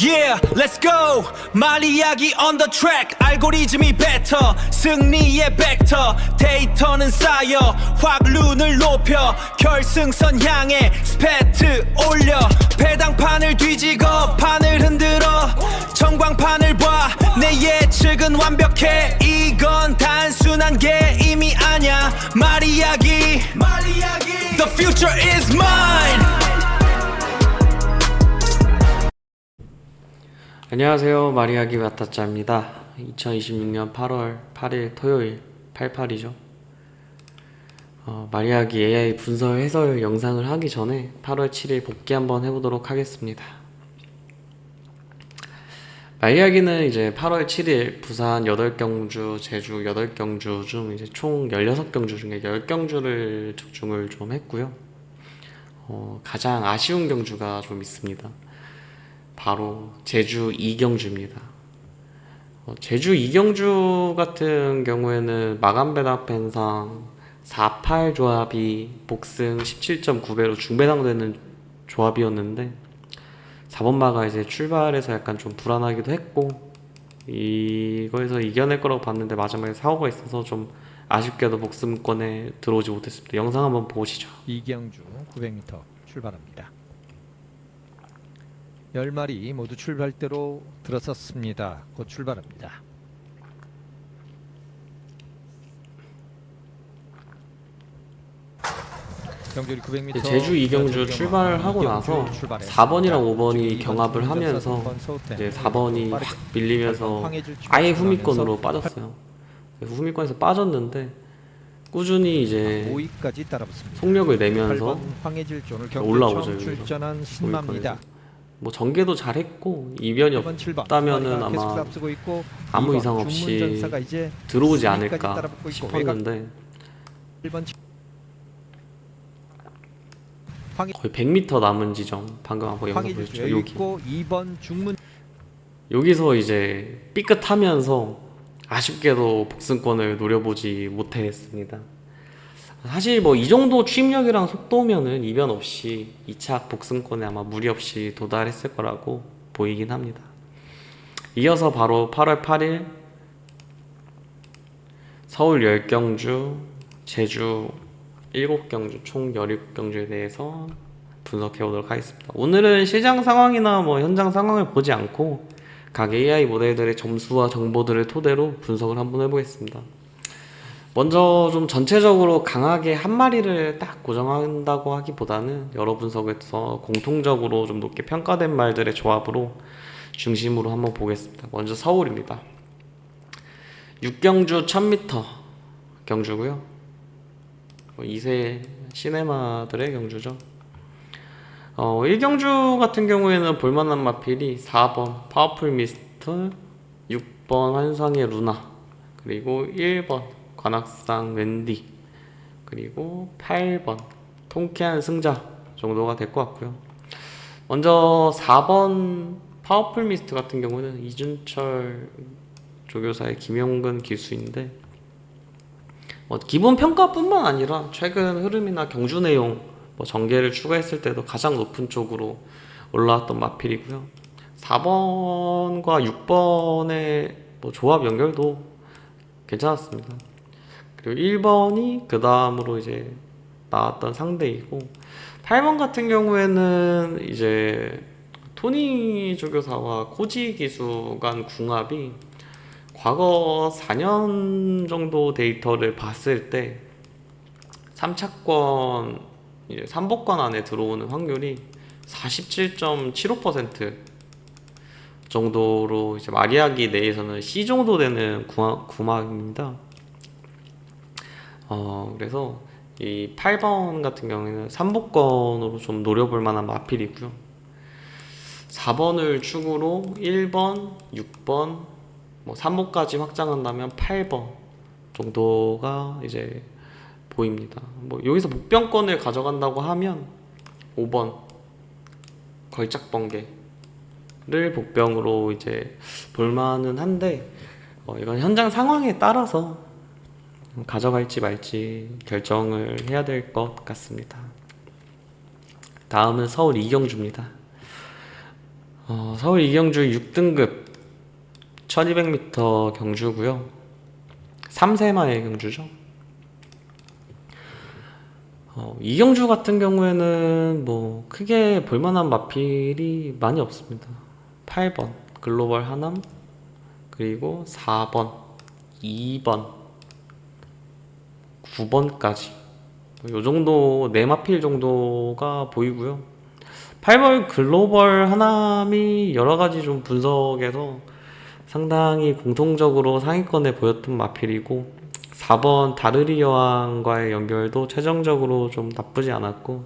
Yeah, let's go. 말 이야기 on the track. 알고리즘이 뱉어 승리의 벡터. 데이터는 쌓여 확 눈을 높여 결승선 향해 스패트 올려 배당판을 뒤지고 판을 흔들어 전광판을 봐. 내 예측은 완벽해. 이건 단순한 게임이 아냐. 말 이야기 The future is mine. 안녕하세요. 마리아기 와타짜입니다. 2026년 8월 8일 토요일 88이죠. 마리아기 AI 분석 해설 영상을 하기 전에 8월 7일 복귀 한번 해보도록 하겠습니다. 마리아기는 이제 8월 7일 부산 8경주, 제주 8경주 중 이제 총 16경주 중에 10경주를 집중을 좀 했고요. 가장 아쉬운 경주가 좀 있습니다. 바로 제주 2경주입니다. 제주 2경주 같은 경우에는 마감 배당편상 4-8 조합이 복승 17.9배로 중배당되는 조합이었는데 4번마가 이제 출발해서 약간 좀 불안하기도 했고 이거에서 이겨낼 거라고 봤는데 마지막에 사고가 있어서 좀 아쉽게도 복승권에 들어오지 못했습니다. 영상 한번 보시죠. 2경주 900m 출발합니다. 10마리 모두 출발대로 들어섰습니다. 곧 출발합니다. 경주리 900m 제주 2경주 출발을 하고 나서 4번이랑 5번이 경합을 하면서 이제 4번이 확 밀리면서 아예 후미권으로 빠졌어요. 그래서 후미권에서 빠졌는데 꾸준히 이제 5위까지 따라붙습니다. 속력을 내면서 올라오죠. 출전한 신마입니다. 뭐 전개도 잘했고 이변이 없다면은 아마 아무 이상 없이 들어오지 않을까 싶었는데 거의 100m 남은 지점 방금 한번 영상 보셨죠? 여기 여기서 이제 삐끗하면서 아쉽게도 복승권을 노려보지 못했습니다. 사실 뭐 이 정도 추임력이랑 속도면은 이변 없이 2차 복승권에 아마 무리 없이 도달했을 거라고 보이긴 합니다. 이어서 바로 8월 8일 서울 10경주, 제주 7경주, 총 17경주에 대해서 분석해 보도록 하겠습니다. 오늘은 시장 상황이나 뭐 현장 상황을 보지 않고 각 AI 모델들의 점수와 정보들을 토대로 분석을 한번 해보겠습니다. 먼저 좀 전체적으로 강하게 한 마리를 딱 고정한다고 하기보다는 여러 분석에서 공통적으로 좀 높게 평가된 말들의 조합으로 중심으로 한번 보겠습니다. 먼저 서울입니다. 6경주 1000m 경주고요. 2세 시네마들의 경주죠. 1경주 같은 경우에는 볼만한 마필이 4번 파워풀 미스트, 6번 환상의 루나, 그리고 1번 관악상 웬디, 그리고 8번 통쾌한 승자 정도가 될 것 같고요. 먼저 4번 파워풀 미스트 같은 경우는 이준철 조교사의 김용근 기수인데 기본 평가뿐만 아니라 최근 흐름이나 경주 내용 전개를 추가했을 때도 가장 높은 쪽으로 올라왔던 마필이고요. 4번과 6번의 조합 연결도 괜찮았습니다. 그리고 1번이 그 다음으로 이제 나왔던 상대이고 8번 같은 경우에는 이제 토니 조교사와 코지 기수 간 궁합이 과거 4년 정도 데이터를 봤을 때 3차권 이제 3복권 안에 들어오는 확률이 47.75% 정도로 이제 마리아기 내에서는 C 정도 되는 궁합입니다. 그래서 이 8번 같은 경우에는 3복권으로 좀 노려볼 만한 마필이고요. 4번을 축으로 1번, 6번, 3번까지 확장한다면 8번 정도가 이제 보입니다. 여기서 복병권을 가져간다고 하면 5번 걸작번개를 복병으로 이제 볼만은 한데 이건 현장 상황에 따라서 가져갈지 말지 결정을 해야 될 것 같습니다. 다음은 서울 2경주입니다. 서울 이경주 6등급 1200m 경주고요. 3세마의 경주죠. 이경주 같은 경우에는 뭐 크게 볼만한 마필이 많이 없습니다. 8번 글로벌 하남, 그리고 4번, 2번, 9번까지 요 정도 네 마필 정도가 보이고요. 8번 글로벌 하남이 여러가지 좀 분석에서 상당히 공통적으로 상위권에 보였던 마필이고, 4번 다르리 여왕과의 연결도 최종적으로 좀 나쁘지 않았고,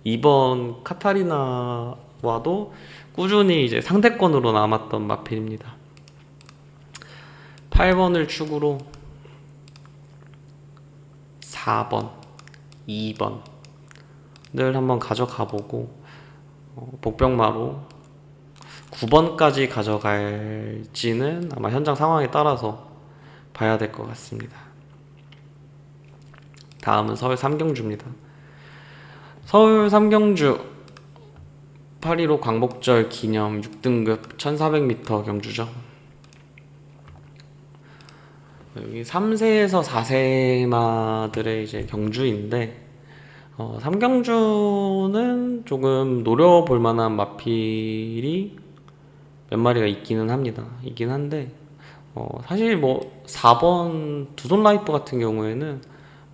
2번 카타리나와도 꾸준히 이제 상대권으로 남았던 마필입니다. 8번을 축으로 4번, 2번을 한번 가져가 보고, 복병마로 9번까지 가져갈지는 아마 현장 상황에 따라서 봐야 될 것 같습니다. 다음은 서울 삼경주입니다. 서울 삼경주 8.15 광복절 기념 6등급 1400m 경주죠. 여기 3세에서 4세마들의 이제 경주인데, 삼경주는 조금 노려볼 만한 마필이 몇 마리가 있기는 한데, 사실 뭐 4번 두손 라이프 같은 경우에는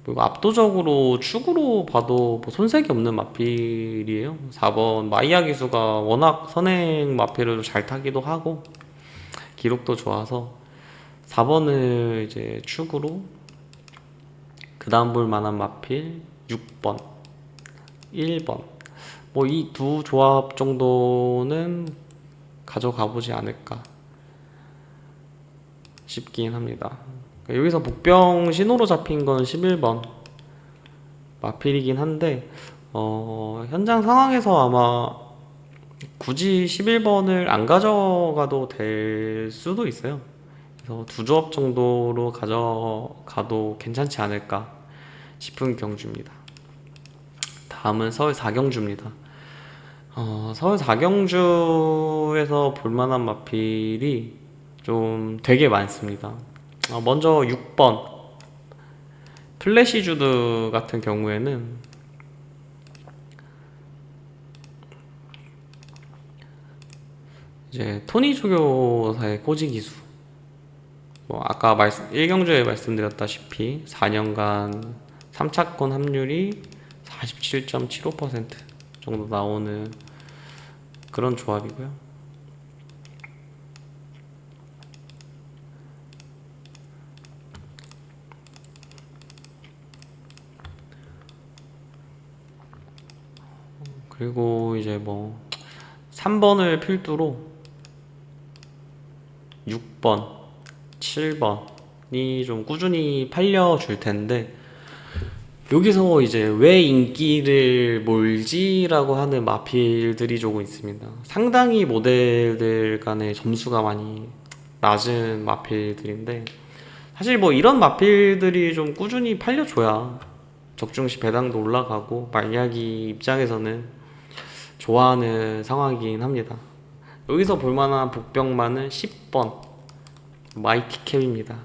뭐 압도적으로 축으로 봐도 뭐 손색이 없는 마필이에요. 4번 마이야 기수가 워낙 선행 마필을 잘 타기도 하고 기록도 좋아서 4번을 이제 축으로, 그 다음 볼 만한 마필 6번, 1번, 뭐 이 두 조합 정도는 가져가 보지 않을까 싶긴 합니다. 여기서 복병 신호로 잡힌 건 11번 마필이긴 한데, 현장 상황에서 아마 굳이 11번을 안 가져가도 될 수도 있어요. 그래서 두 조합 정도로 가져가도 괜찮지 않을까 싶은 경주입니다. 다음은 서울 4경주입니다. 서울 4경주에서 볼만한 마필이 좀 되게 많습니다. 먼저 6번 플래시주드 같은 경우에는 이제 토니 조교사의 꼬지기수, 뭐 아까 1경주에 말씀드렸다시피 4년간 3차권 합률이 47.75% 정도 나오는 그런 조합이고요. 그리고 이제 뭐 3번을 필두로 6번, 7번이 좀 꾸준히 팔려줄 텐데, 여기서 이제 왜 인기를 몰지라고 하는 마필들이 조금 있습니다. 상당히 모델들 간의 점수가 많이 낮은 마필들인데, 사실 뭐 이런 마필들이 좀 꾸준히 팔려줘야 적중시 배당도 올라가고 만약이 입장에서는 좋아하는 상황이긴 합니다. 여기서 볼만한 복병만은 10번 마이티캡입니다.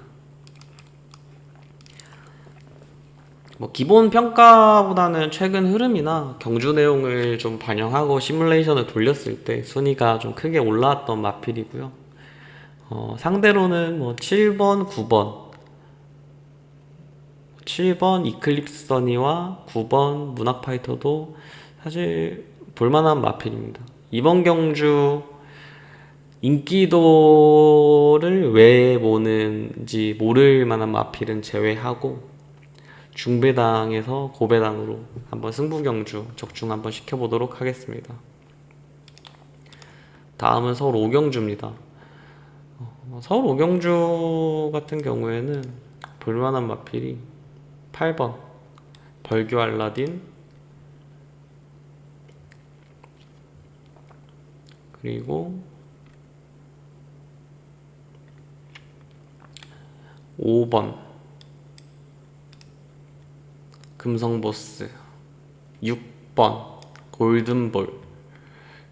뭐 기본 평가보다는 최근 흐름이나 경주 내용을 좀 반영하고 시뮬레이션을 돌렸을 때 순위가 좀 크게 올라왔던 마필이고요. 상대로는 뭐 7번, 7번 이클립스 써니와 9번 문학파이터도 사실 볼만한 마필입니다. 이번 경주 인기도를 왜 모는지 모를 만한 마필은 제외하고 중배당에서 고배당으로 한번 승부경주 적중 한번 시켜보도록 하겠습니다. 다음은 서울 5경주입니다. 서울 5경주 같은 경우에는 볼만한 마필이 8번 벌교 알라딘, 그리고 5번 금성보스, 6번 골든볼,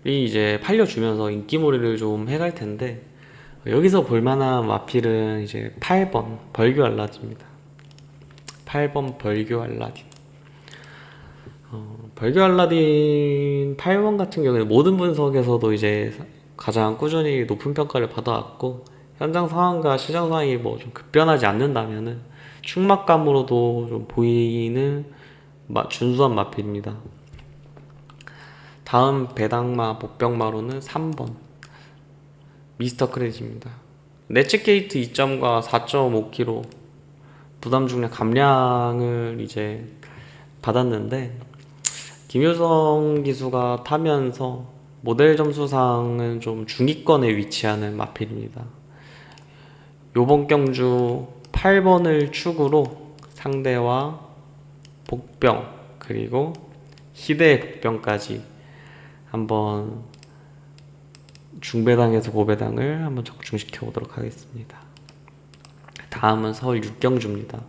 이제 팔려주면서 인기몰이를 좀 해갈 텐데, 여기서 볼만한 마필은 이제 8번 벌교 알라딘입니다. 8번 벌교 알라딘. 벌교 알라딘 8번 같은 경우에는 모든 분석에서도 이제 가장 꾸준히 높은 평가를 받아왔고, 현장 상황과 시장 상황이 뭐 좀 급변하지 않는다면은 충막감으로도 좀 보이는 준수한 마필입니다. 다음 배당마 복병마로는 3번 미스터 크레이지입니다. 내측 게이트 2점과 4.5kg 부담 중량 감량을 이제 받았는데, 김효성 기수가 타면서 모델 점수상은 좀 중위권에 위치하는 마필입니다. 요번 경주 8번을 축으로 상대와 복병 그리고 희대의 복병까지 한번 중배당에서 고배당을 한번 적중시켜 보도록 하겠습니다. 다음은 서울 6경주입니다.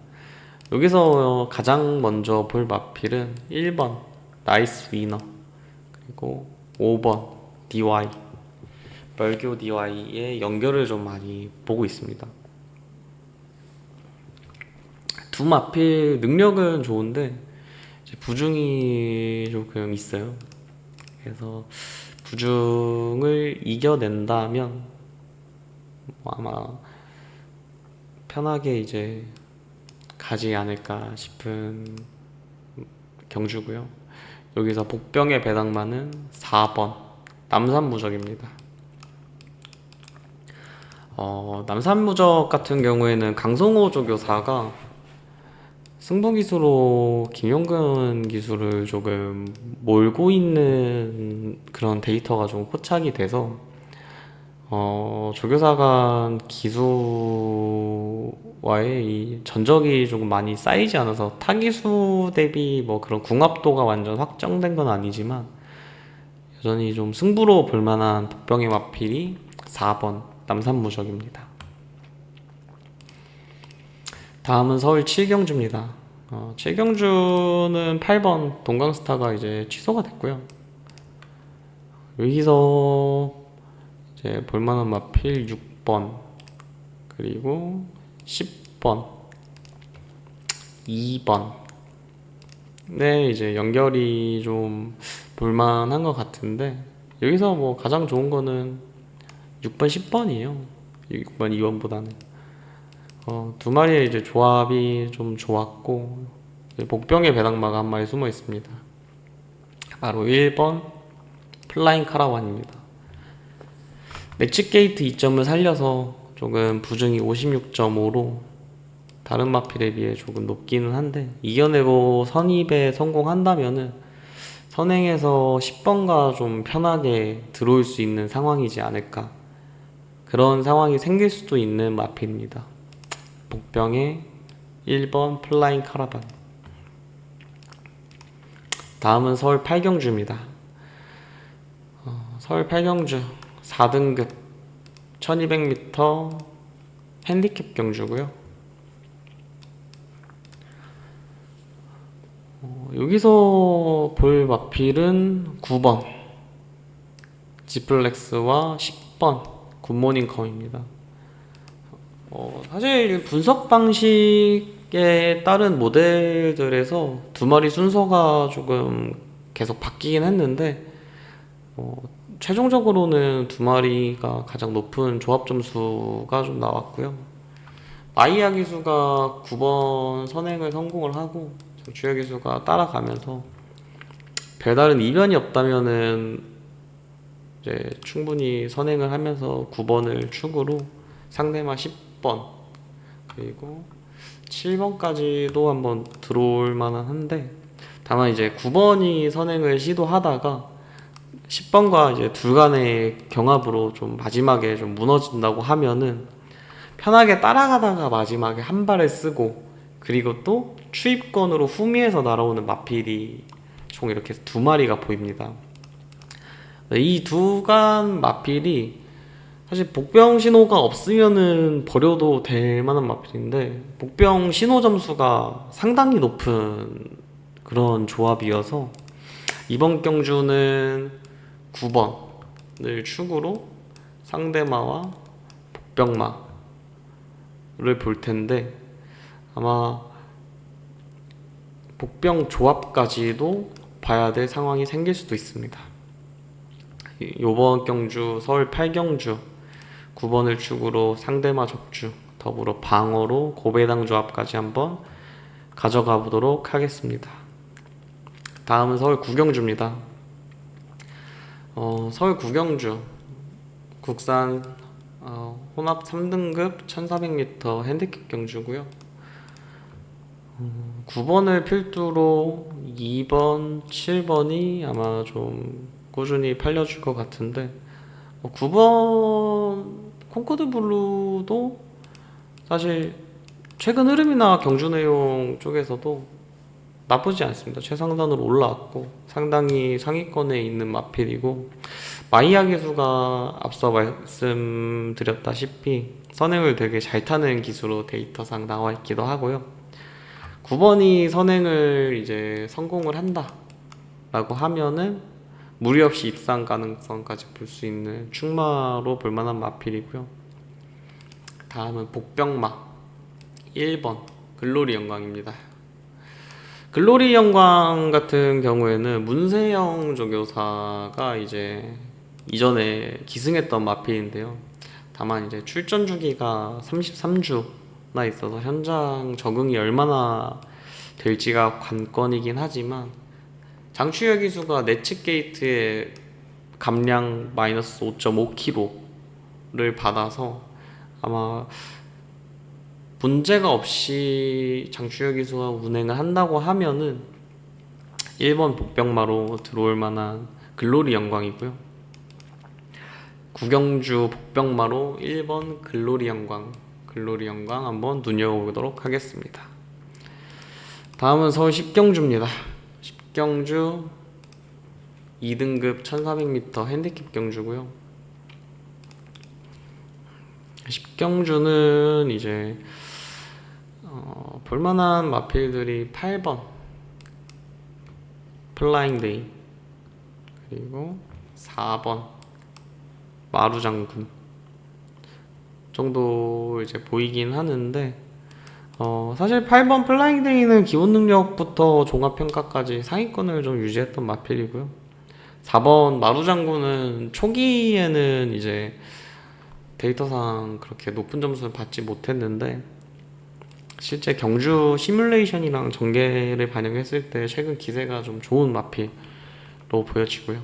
여기서 가장 먼저 볼 마필은 1번 나이스 위너, 그리고 5번 DY 벌교 DY의 연결을 좀 많이 보고 있습니다. 두 마필 능력은 좋은데 이제 부중이 조금 있어요. 그래서 부중을 이겨낸다면 아마 편하게 이제 가지 않을까 싶은 경주고요. 여기서 복병의 배당마는 4번 남산무적입니다. 남산무적 같은 경우에는 강성호 조교사가 승부기수로 김용근 기수를 조금 몰고 있는 그런 데이터가 좀 포착이 돼서 조교사간 기수와의 이 전적이 조금 많이 쌓이지 않아서 타기수 대비 뭐 그런 궁합도가 완전 확정된 건 아니지만 여전히 좀 승부로 볼만한 복병의 마필이 4번 남산무적입니다. 다음은 서울 7경주입니다. 7경주는 8번 동강스타가 이제 취소가 됐고요. 여기서 이제 볼만한 마필 6번 그리고 10번 2번 네, 이제 연결이 좀 볼만한 것 같은데, 여기서 뭐 가장 좋은 거는 6번 10번이에요 6번 2번보다는 두 마리의 이제 조합이 좀 좋았고, 복병의 배당마가 한 마리 숨어 있습니다. 바로 1번 플라잉 카라반입니다. 내측 게이트 2점을 살려서 조금 부중이 56.5로 다른 마필에 비해 조금 높기는 한데, 이겨내고 선입에 성공한다면은 선행에서 10번가 좀 편하게 들어올 수 있는 상황이지 않을까, 그런 상황이 생길 수도 있는 마필입니다. 복병의 1번 플라잉 카라반. 다음은 서울 8경주입니다. 서울 8경주 4등급 1200m 핸디캡 경주고요. 여기서 볼 마필은 9번 지플렉스와 10번 굿모닝 컴입니다. 사실 분석 방식에 따른 모델들에서 두 마리 순서가 조금 계속 바뀌긴 했는데, 최종적으로는 두 마리가 가장 높은 조합 점수가 좀 나왔고요. 마이야 기수가 9번 선행을 성공을 하고 주혁 기수가 따라가면서 별다른 이변이 없다면은 이제 충분히 선행을 하면서 9번을 축으로 상대마 10번 그리고 7번까지도 한번 들어올 만한 한데, 다만 이제 9번이 선행을 시도하다가 10번과 이제 둘 간의 경합으로 좀 마지막에 좀 무너진다고 하면은 편하게 따라가다가 마지막에 한 발을 쓰고, 그리고 또 추입권으로 후미에서 날아오는 마필이 총 이렇게 두 마리가 보입니다. 이 두 간 마필이 사실 복병 신호가 없으면은 버려도 될 만한 마필인데, 복병 신호 점수가 상당히 높은 그런 조합이어서 이번 경주는 9번을 축으로 상대마와 복병마를 볼 텐데 아마 복병 조합까지도 봐야 될 상황이 생길 수도 있습니다. 요번 경주 서울 8경주 9번을 축으로 상대마 적주 더불어 방어로 고배당 조합까지 한번 가져가 보도록 하겠습니다. 다음은 서울 9경주입니다. 서울 9경주 국산 혼합 3등급 1400m 핸디캡 경주고요. 9번을 필두로 2번, 7번이 아마 좀 꾸준히 팔려줄 것 같은데 9번 콩코드 블루도 사실 최근 흐름이나 경주 내용 쪽에서도 나쁘지 않습니다. 최상단으로 올라왔고 상당히 상위권에 있는 마필이고 마이야 기수가 앞서 말씀드렸다시피 선행을 되게 잘 타는 기수로 데이터상 나와 있기도 하고요. 9번이 선행을 이제 성공을 한다 라고 하면은 무리 없이 입상 가능성까지 볼 수 있는 충마로 볼만한 마필이고요. 다음은 복병마 1번 글로리 영광입니다. 글로리 영광 같은 경우에는 문세영 조교사가 이제 이전에 기승했던 마필인데요. 다만 이제 출전 주기가 33주나 있어서 현장 적응이 얼마나 될지가 관건이긴 하지만 장추열 기수가 내측 게이트에 감량 마이너스 5.5kg를 받아서 아마 문제가 없이 장추열 기수가 운행을 한다고 하면은 1번 복병마로 들어올 만한 글로리 영광이고요. 구경주 복병마로 1번 글로리 영광 한번 눈여겨보도록 하겠습니다. 다음은 서울 10경주입니다. 10경주 2등급 1400m 핸디캡 경주고요. 10경주는 이제 볼만한 마필들이 8번 플라잉데이 그리고 4번 마루장군 정도 이제 보이긴 하는데 사실 8번 플라잉데이는 기본 능력부터 종합평가까지 상위권을 좀 유지했던 마필이고요. 4번 마루장군은 초기에는 이제 데이터상 그렇게 높은 점수를 받지 못했는데 실제 경주 시뮬레이션이랑 전개를 반영했을 때 최근 기세가 좀 좋은 마필로 보여지고요.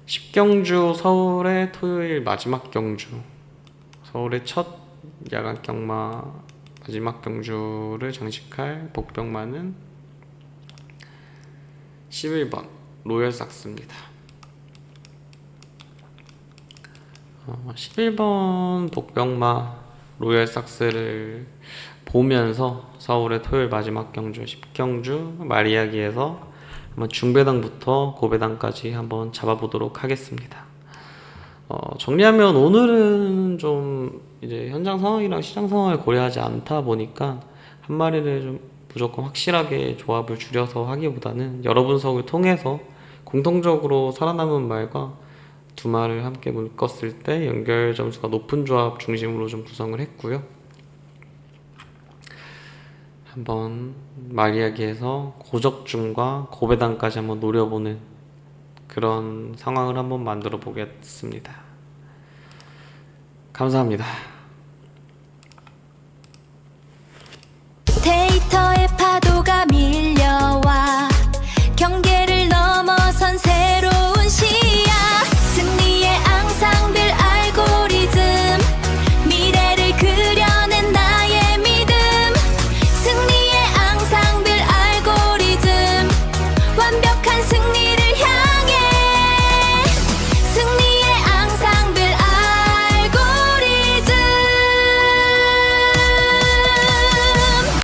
10경주 서울의 토요일 마지막 경주 서울의 첫 야간 경마 마지막 경주를 장식할 복병마는 11번 로열삭스입니다. 11번 복병마 로열삭스를 보면서 서울의 토요일 마지막 경주 10경주 마리아기에서 한번 중배당부터 고배당까지 한번 잡아보도록 하겠습니다. 정리하면 오늘은 좀 이제 현장 상황이랑 시장 상황을 고려하지 않다 보니까 한 마리를 좀 무조건 확실하게 조합을 줄여서 하기보다는 여러 분석을 통해서 공통적으로 살아남은 말과 두 말을 함께 묶었을 때 연결 점수가 높은 조합 중심으로 좀 구성을 했고요. 한번 마리아기에서 고적중과 고배당까지 한번 노려보는 그런 상황을 한번 만들어 보겠습니다. 감사합니다.